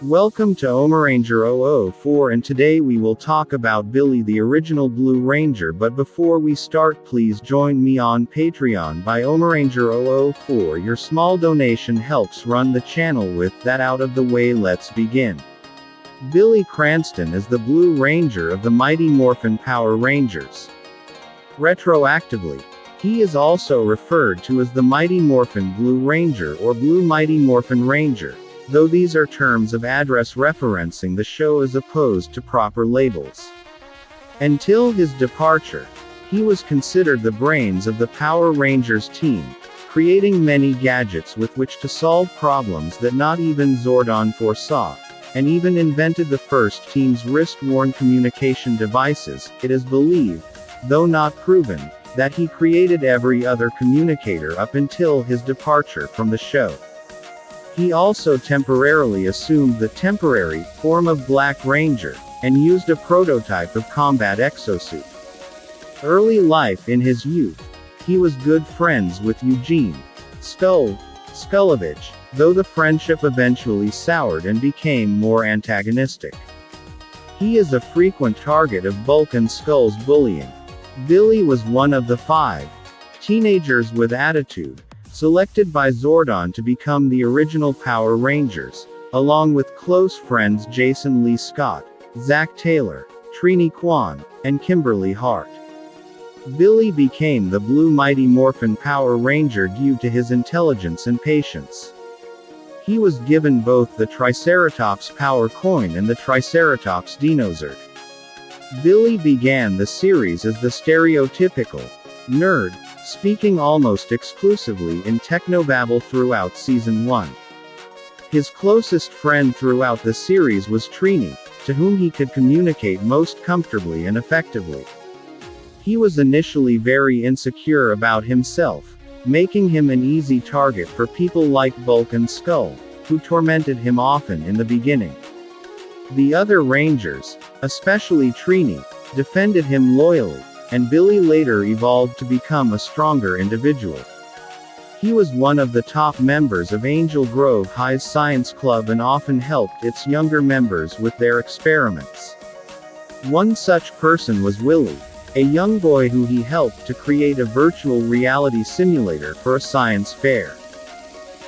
Welcome to OMARanger004, and today we will talk about Billy the original Blue Ranger. But before we start, please join me on Patreon by OMARanger004. Your small donation helps run the channel. With that out of the way, let's begin. Billy Cranston is the Blue Ranger of the Mighty Morphin Power Rangers. Retroactively, he is also referred to as the Mighty Morphin Blue Ranger or Blue Mighty Morphin Ranger, though these are terms of address referencing the show as opposed to proper labels. Until his departure, he was considered the brains of the Power Rangers team, creating many gadgets with which to solve problems that not even Zordon foresaw, and even invented the first team's wrist-worn communication devices. It is believed, though not proven, that he created every other communicator up until his departure from the show. He also temporarily assumed the temporary form of Black Ranger, and used a prototype of combat exosuit. Early life. In his youth, he was good friends with Eugene Skullovich, though the friendship eventually soured and became more antagonistic. He is a frequent target of Bulk and Skull's bullying. Billy was one of the 5 teenagers with attitude, selected by Zordon to become the original Power Rangers, along with close friends Jason Lee Scott, Zach Taylor, Trini Kwan, and Kimberly Hart. Billy became the Blue Mighty Morphin Power Ranger due to his intelligence and patience. He was given both the Triceratops Power Coin and the Triceratops Dino Thunder. Billy began the series as the stereotypical nerd, speaking almost exclusively in technobabble throughout Season 1. His closest friend throughout the series was Trini, to whom he could communicate most comfortably and effectively. He was initially very insecure about himself, making him an easy target for people like Bulk and Skull, who tormented him often in the beginning. The other Rangers, especially Trini, defended him loyally, and Billy later evolved to become a stronger individual. He was one of the top members of Angel Grove High's Science Club and often helped its younger members with their experiments. One such person was Willie, a young boy who he helped to create a virtual reality simulator for a science fair.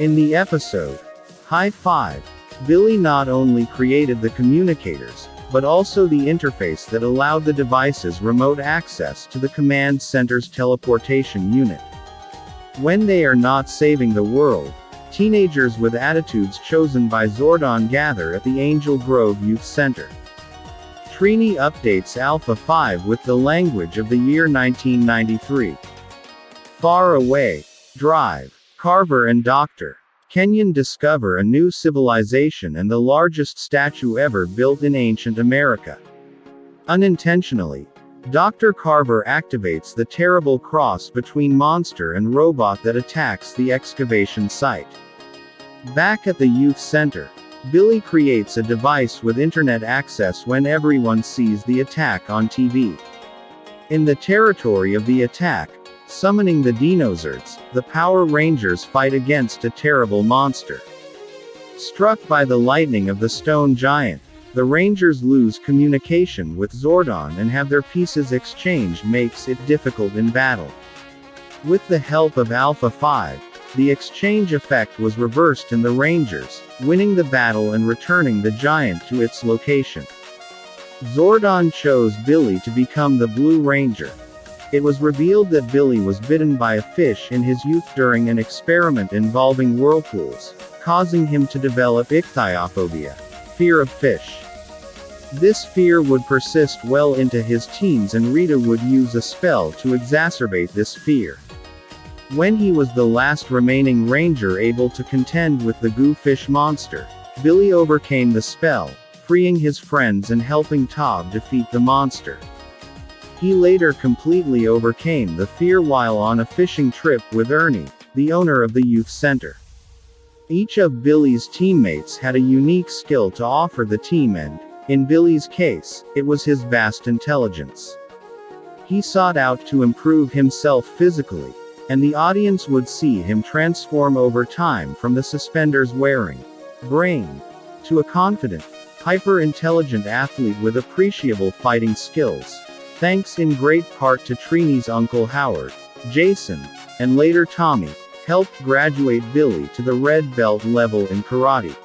In the episode High Five, Billy not only created the communicators, but also the interface that allowed the devices remote access to the command center's teleportation unit. When they are not saving the world, teenagers with attitudes chosen by Zordon gather at the Angel Grove Youth Center. Trini updates Alpha 5 with the language of the year 1993. Far away, Drive, Carver and Dr. Kenyon discover a new civilization and the largest statue ever built in ancient America. Unintentionally, Dr. Carver activates the terrible cross between monster and robot that attacks the excavation site. Back at the youth center, Billy creates a device with internet access when everyone sees the attack on TV. In the territory of the attack, summoning the Dino Thunders, the Power Rangers fight against a terrible monster. Struck by the lightning of the stone giant, the Rangers lose communication with Zordon and have their pieces exchanged, makes it difficult in battle. With the help of Alpha 5, the exchange effect was reversed and the Rangers, winning the battle and returning the giant to its location. Zordon chose Billy to become the Blue Ranger. It was revealed that Billy was bitten by a fish in his youth during an experiment involving whirlpools, causing him to develop ichthyophobia, fear of fish. This fear would persist well into his teens, and Rita would use a spell to exacerbate this fear. When he was the last remaining Ranger able to contend with the goo fish monster, Billy overcame the spell, freeing his friends and helping Tob defeat the monster. He later completely overcame the fear while on a fishing trip with Ernie, the owner of the youth center. Each of Billy's teammates had a unique skill to offer the team, and, in Billy's case, it was his vast intelligence. He sought out to improve himself physically, and the audience would see him transform over time from the suspenders wearing brain into a confident, hyper-intelligent athlete with appreciable fighting skills, thanks in great part to Trini's uncle Howard. Jason, and later Tommy, helped graduate Billy to the red belt level in karate.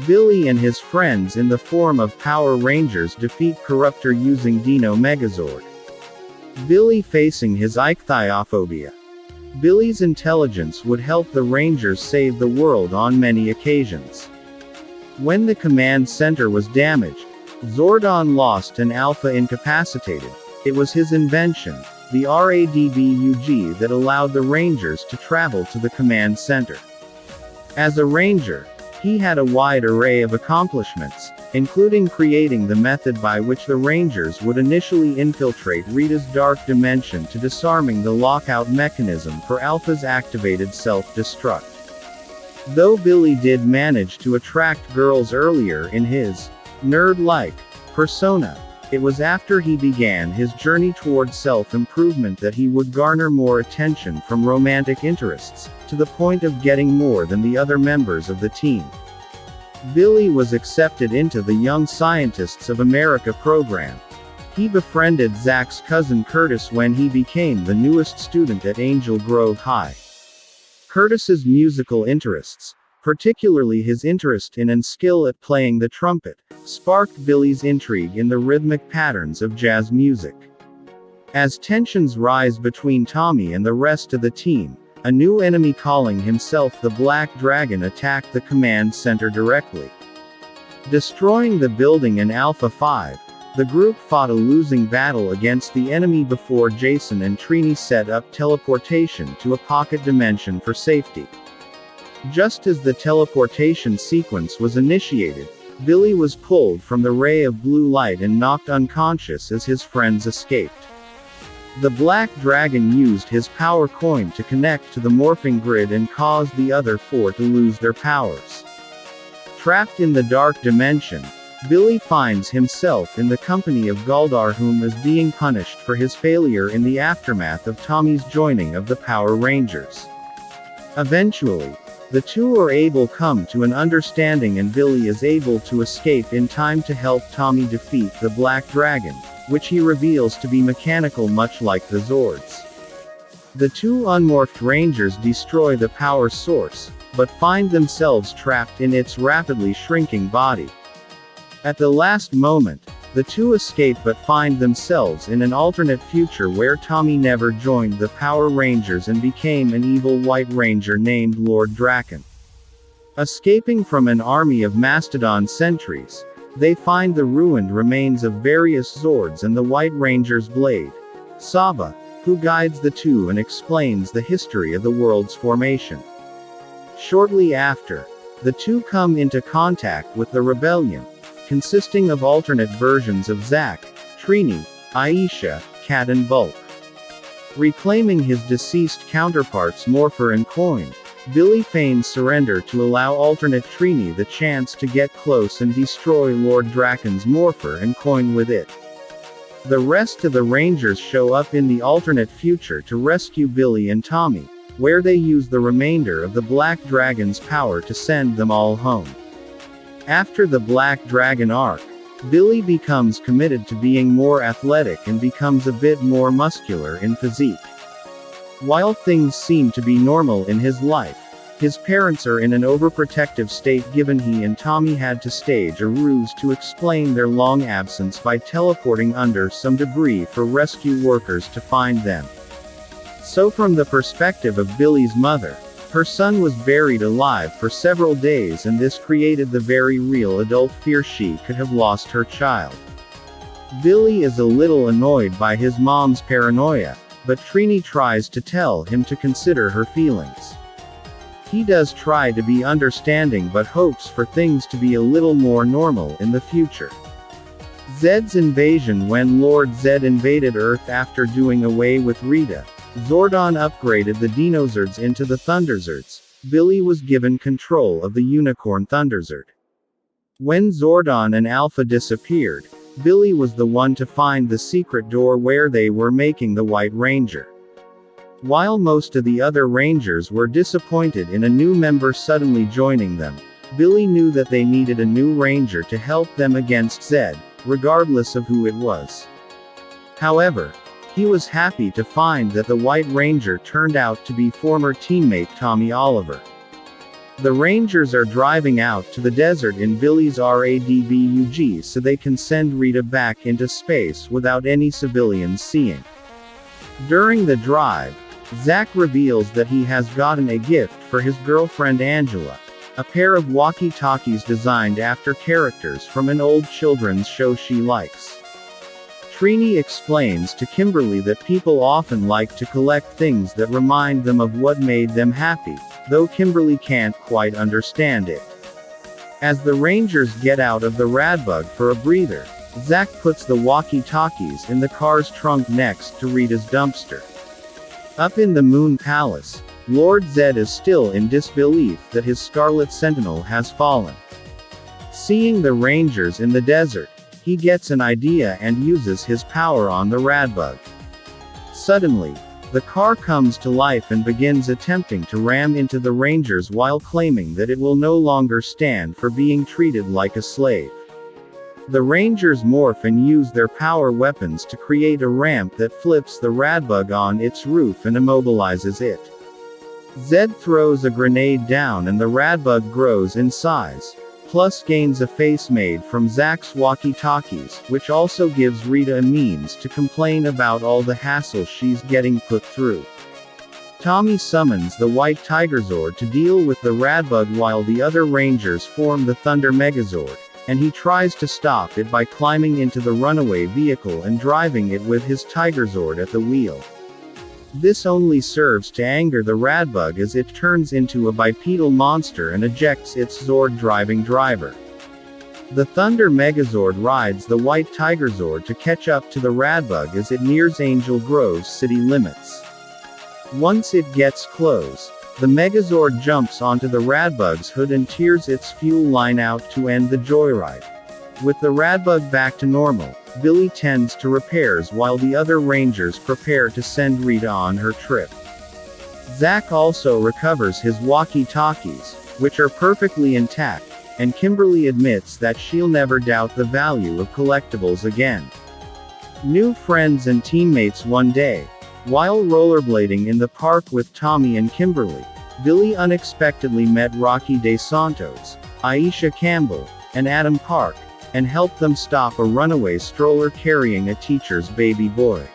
Billy and his friends in the form of Power Rangers defeat Corruptor using Dino Megazord. Billy facing his ichthyophobia. Billy's intelligence would help the Rangers save the world on many occasions. When the command center was damaged, Zordon lost and Alpha incapacitated, it was his invention, the RADBUG, that allowed the Rangers to travel to the command center. As a Ranger, he had a wide array of accomplishments, including creating the method by which the Rangers would initially infiltrate Rita's dark dimension to disarming the lockout mechanism for Alpha's activated self-destruct. Though Billy did manage to attract girls earlier in his nerd-like persona, it was after he began his journey toward self-improvement that he would garner more attention from romantic interests, to the point of getting more than the other members of the team. Billy was accepted into the Young Scientists of America program. He befriended Zach's cousin Curtis when he became the newest student at Angel Grove High. Curtis's musical interests, particularly his interest in and skill at playing the trumpet, sparked Billy's intrigue in the rhythmic patterns of jazz music. As tensions rise between Tommy and the rest of the team, a new enemy calling himself the Black Dragon attacked the command center directly. Destroying the building in Alpha 5, the group fought a losing battle against the enemy before Jason and Trini set up teleportation to a pocket dimension for safety. Just as the teleportation sequence was initiated, Billy was pulled from the ray of blue light and knocked unconscious as his friends escaped. The Black Dragon used his power coin to connect to the morphing grid and caused the other four to lose their powers. Trapped in the dark dimension, Billy finds himself in the company of Galdar, whom is being punished for his failure in the aftermath of Tommy's joining of the Power Rangers. Eventually, the two are able to come to an understanding and Billy is able to escape in time to help Tommy defeat the Black Dragon, which he reveals to be mechanical much like the Zords. The two unmorphed Rangers destroy the power source, but find themselves trapped in its rapidly shrinking body. At the last moment, the two escape but find themselves in an alternate future where Tommy never joined the Power Rangers and became an evil White Ranger named Lord Draken. Escaping from an army of Mastodon sentries, they find the ruined remains of various Zords and the White Ranger's blade, Saba, who guides the two and explains the history of the world's formation. Shortly after, the two come into contact with the Rebellion, consisting of alternate versions of Zach, Trini, Aisha, Kat and Bulk. Reclaiming his deceased counterparts Morpher and Coin, Billy feigns surrender to allow alternate Trini the chance to get close and destroy Lord Draken's Morpher and Coin with it. The rest of the Rangers show up in the alternate future to rescue Billy and Tommy, where they use the remainder of the Black Dragon's power to send them all home. After the Black Dragon arc, Billy becomes committed to being more athletic and becomes a bit more muscular in physique. While things seem to be normal in his life, his parents are in an overprotective state given he and Tommy had to stage a ruse to explain their long absence by teleporting under some debris for rescue workers to find them. So from the perspective of Billy's mother, her son was buried alive for several days and this created the very real adult fear she could have lost her child. Billy is a little annoyed by his mom's paranoia, but Trini tries to tell him to consider her feelings. He does try to be understanding but hopes for things to be a little more normal in the future. Zedd's invasion. When Lord Zedd invaded Earth after doing away with Rita, Zordon upgraded the Dinozords into the Thunderzords. Billy was given control of the Unicorn Thunderzord. When Zordon and Alpha disappeared, Billy was the one to find the secret door where they were making the White Ranger. While most of the other Rangers were disappointed in a new member suddenly joining them, Billy knew that they needed a new ranger to help them against Zedd, regardless of who it was. However, he was happy to find that the White Ranger turned out to be former teammate Tommy Oliver. The Rangers are driving out to the desert in Billy's RADBUG so they can send Rita back into space without any civilians seeing. During the drive, Zach reveals that he has gotten a gift for his girlfriend Angela, a pair of walkie-talkies designed after characters from an old children's show she likes. Trini explains to Kimberly that people often like to collect things that remind them of what made them happy, though Kimberly can't quite understand it. As the Rangers get out of the Radbug for a breather, Zach puts the walkie-talkies in the car's trunk next to Rita's dumpster. Up in the Moon Palace, Lord Zedd is still in disbelief that his Scarlet Sentinel has fallen. Seeing the Rangers in the desert, he gets an idea and uses his power on the Radbug. Suddenly, the car comes to life and begins attempting to ram into the Rangers while claiming that it will no longer stand for being treated like a slave. The Rangers morph and use their power weapons to create a ramp that flips the Radbug on its roof and immobilizes it. Zedd throws a grenade down and the Radbug grows in size, plus gains a face made from Zach's walkie-talkies, which also gives Rita a means to complain about all the hassle she's getting put through. Tommy summons the White Tigerzord to deal with the Radbug while the other Rangers form the Thunder Megazord, and he tries to stop it by climbing into the runaway vehicle and driving it with his Tigerzord at the wheel. This only serves to anger the Radbug as it turns into a bipedal monster and ejects its Zord-driving driver. The Thunder Megazord rides the White Tigerzord to catch up to the Radbug as it nears Angel Grove's city limits. Once it gets close, the Megazord jumps onto the Radbug's hood and tears its fuel line out to end the joyride. With the Radbug back to normal, Billy tends to repairs while the other Rangers prepare to send Rita on her trip. Zach also recovers his walkie-talkies, which are perfectly intact, and Kimberly admits that she'll never doubt the value of collectibles again. New friends and teammates one day. While rollerblading in the park with Tommy and Kimberly, Billy unexpectedly met Rocky DeSantos, Aisha Campbell, and Adam Park, and helped them stop a runaway stroller carrying a teacher's baby boy.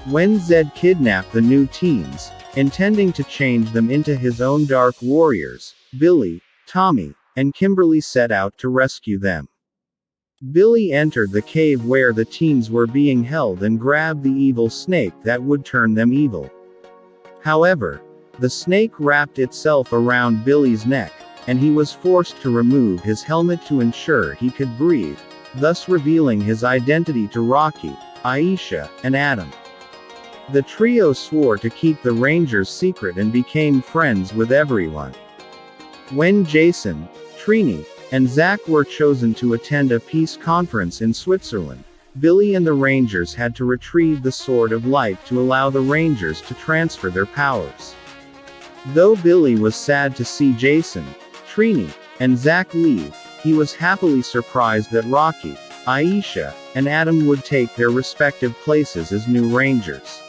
When Zedd kidnapped the new teens, intending to change them into his own Dark Warriors, Billy, Tommy, and Kimberly set out to rescue them. Billy entered the cave where the teens were being held and grabbed the evil snake that would turn them evil. However, the snake wrapped itself around Billy's neck, and he was forced to remove his helmet to ensure he could breathe, thus revealing his identity to Rocky, Aisha, and Adam. The trio swore to keep the Rangers secret and became friends with everyone. When Jason, Trini, and Zach were chosen to attend a peace conference in Switzerland, Billy and the Rangers had to retrieve the Sword of Light to allow the Rangers to transfer their powers. Though Billy was sad to see Jason, Trini, and Zach leave, he was happily surprised that Rocky, Aisha, and Adam would take their respective places as new Rangers.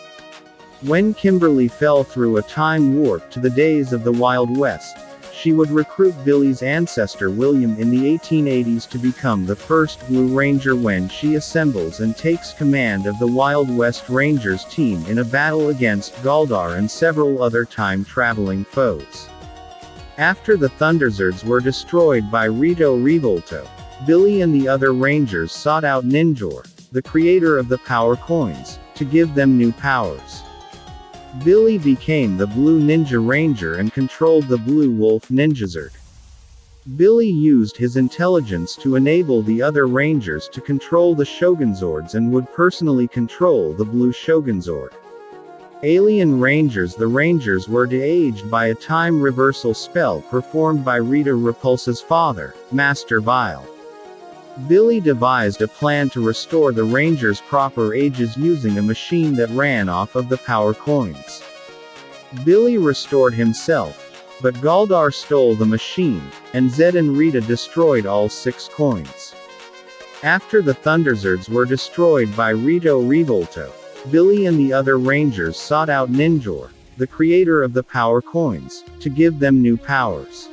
When Kimberly fell through a time warp to the days of the Wild West, she would recruit Billy's ancestor William in the 1880s to become the first Blue Ranger when she assembles and takes command of the Wild West Rangers team in a battle against Galdar and several other time-traveling foes. After the Thunderzords were destroyed by Rito Revolto, Billy and the other Rangers sought out Ninjor, the creator of the Power Coins, to give them new powers. Billy became the Blue Ninja Ranger and controlled the Blue Wolf Ninjazord. Billy used his intelligence to enable the other Rangers to control the Shogunzords and would personally control the Blue Shogunzord. Alien Rangers. The Rangers were de-aged by a time reversal spell performed by Rita Repulsa's father, Master Vile. Billy devised a plan to restore the Rangers' proper ages using a machine that ran off of the Power Coins. Billy restored himself, But Galdar stole the machine, and Zedd and Rita destroyed all 6 coins. After the Thunderzords were destroyed by Rito Revolto, Billy and the other Rangers sought out Ninjor, the creator of the power coins, to give them new powers.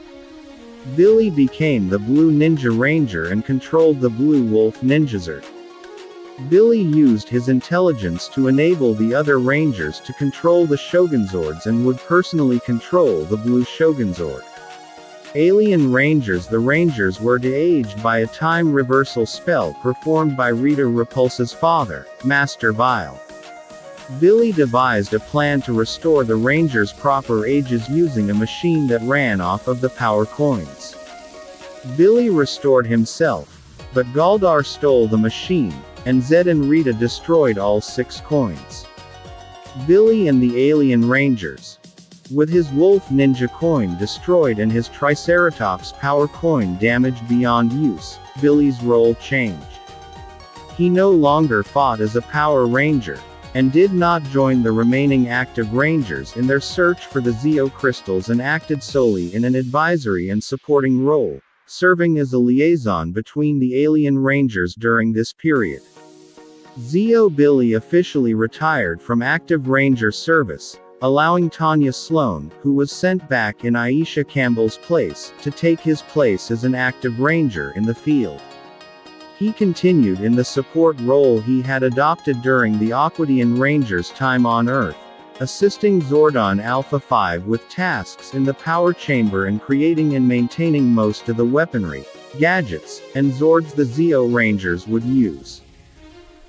Billy became the Blue Ninja Ranger and controlled the Blue Wolf Ninjazord. Billy used his intelligence to enable the other Rangers to control the Shogunzords and would personally control the Blue Shogunzord. Alien Rangers. The Rangers were de-aged by a time reversal spell performed by Rita Repulsa's father, Master Vile. Billy devised a plan to restore the Rangers' proper ages using a machine that ran off of the power coins. Billy restored himself, but Galdar stole the machine, and Zedd and Rita destroyed all 6 coins. Billy and the Alien Rangers. With his Wolf Ninja coin destroyed and his Triceratops power coin damaged beyond use, Billy's role changed. He no longer fought as a Power Ranger, and did not join the remaining active Rangers in their search for the Zeo crystals and acted solely in an advisory and supporting role, serving as a liaison between the Alien Rangers during this period. Zeo Billy officially retired from active Ranger service, allowing Tanya Sloan, who was sent back in Aisha Campbell's place, to take his place as an active Ranger in the field. He continued in the support role he had adopted during the Aquadian Rangers' time on Earth, assisting Zordon Alpha 5 with tasks in the power chamber and creating and maintaining most of the weaponry, gadgets, and Zords the Zeo Rangers would use.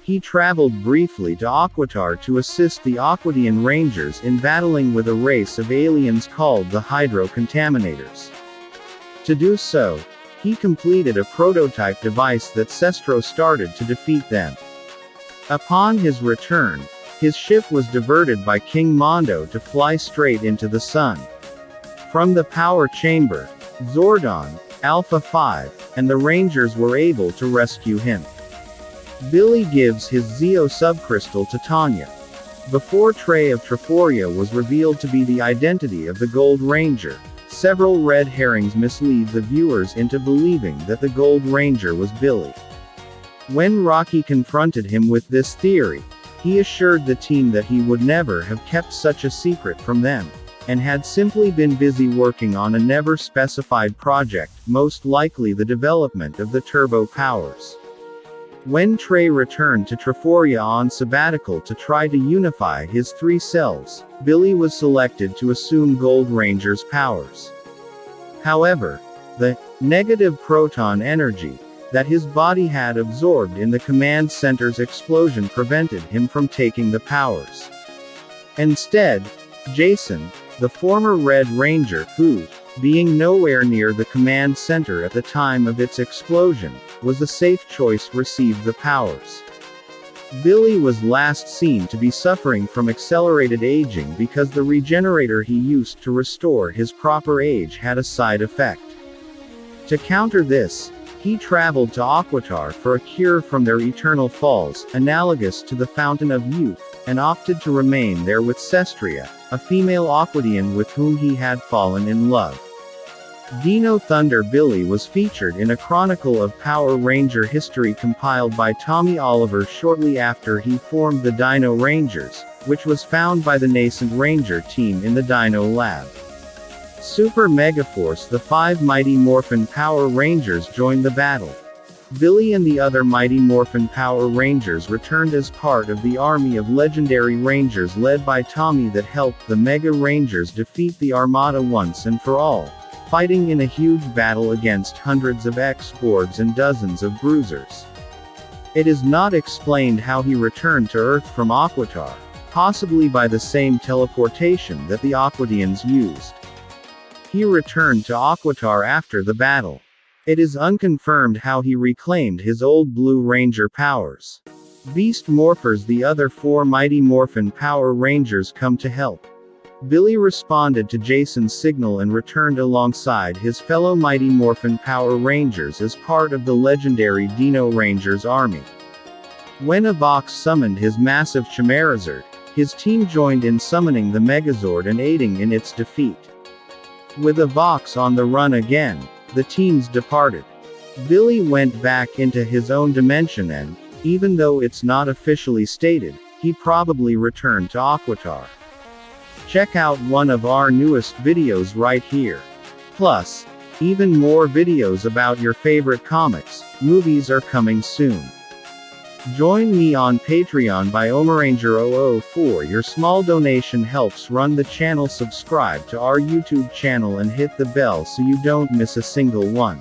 He traveled briefly to Aquitar to assist the Aquadian Rangers in battling with a race of aliens called the Hydro-Contaminators. To do so, he completed a prototype device that Sestro started to defeat them. Upon his return, his ship was diverted by King Mondo to fly straight into the sun. From the power chamber, Zordon, Alpha 5, and the Rangers were able to rescue him. Billy gives his Zeo subcrystal to Tanya. Before Trey of Treforia was revealed to be the identity of the Gold Ranger, several red herrings mislead the viewers into believing that the Gold Ranger was Billy. When Rocky confronted him with this theory, he assured the team that he would never have kept such a secret from them, and had simply been busy working on a never-specified project, most likely the development of the turbo powers. When Trey returned to Treforia on sabbatical to try to unify his 3 selves, Billy was selected to assume Gold Ranger's powers. However, the negative proton energy that his body had absorbed in the command center's explosion prevented him from taking the powers. Instead, Jason, the former Red Ranger who, being nowhere near the command center at the time of its explosion, was a safe choice, received the powers. Billy was last seen to be suffering from accelerated aging because the regenerator he used to restore his proper age had a side effect. To counter this, he traveled to Aquitar for a cure from their eternal falls, analogous to the Fountain of Youth, and opted to remain there with Sestria, a female Aquadian with whom he had fallen in love. Dino Thunder Billy was featured in a chronicle of Power Ranger history compiled by Tommy Oliver shortly after he formed the Dino Rangers, which was found by the nascent Ranger team in the Dino Lab. Super Megaforce. The 5 Mighty Morphin Power Rangers joined the battle. Billy and the other Mighty Morphin Power Rangers returned as part of the army of legendary Rangers led by Tommy that helped the Mega Rangers defeat the Armada once and for all, fighting in a huge battle against hundreds of X-Borgs and dozens of bruisers. It is not explained how he returned to Earth from Aquitar, possibly by the same teleportation that the Aquadians used. He returned to Aquitar after the battle. It is unconfirmed how he reclaimed his old Blue Ranger powers. Beast Morphers. The other 4 Mighty Morphin Power Rangers come to help. Billy responded to Jason's signal and returned alongside his fellow Mighty Morphin Power Rangers as part of the legendary Dino Rangers army. When Avox summoned his massive Chimerazord, his team joined in summoning the Megazord and aiding in its defeat. With a Vox on the run again, the teens departed. Billy went back into his own dimension and, even though it's not officially stated, he probably returned to Aquitar. Check out one of our newest videos right here. Plus, even more videos about your favorite comics, movies are coming soon. Join me on Patreon by Omaranger004. Your small donation helps run the channel. Subscribe to our YouTube channel and hit the bell so you don't miss a single one.